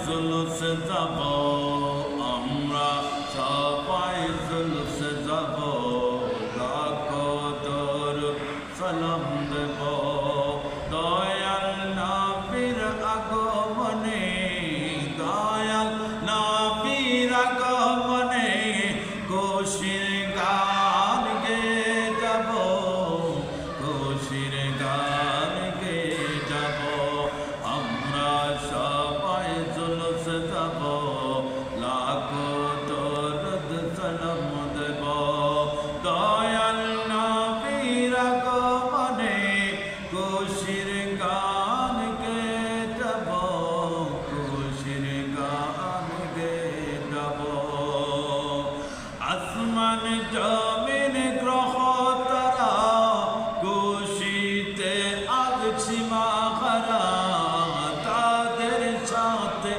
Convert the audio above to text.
জুলুসে যাব আমরা সবাই জুলুসে যাব লাখো দরুদ সালাম দেব দয়াল নবীর আগমনে দয়াল নবীর আগমনে খুশির গান গেয়ে যাব খুশির গান গেয়ে যাব আমরা সবাই জুলুসে যাব লাখো দরুদ সালাম দেব দয়াল নবীর আগমনে খুশির গান গেয়ে যাব খুশির গান গেয়ে যাব আসমান জমিন গ্রহ তারা খুশিতে আজ সীমাহারা তাদের সাথে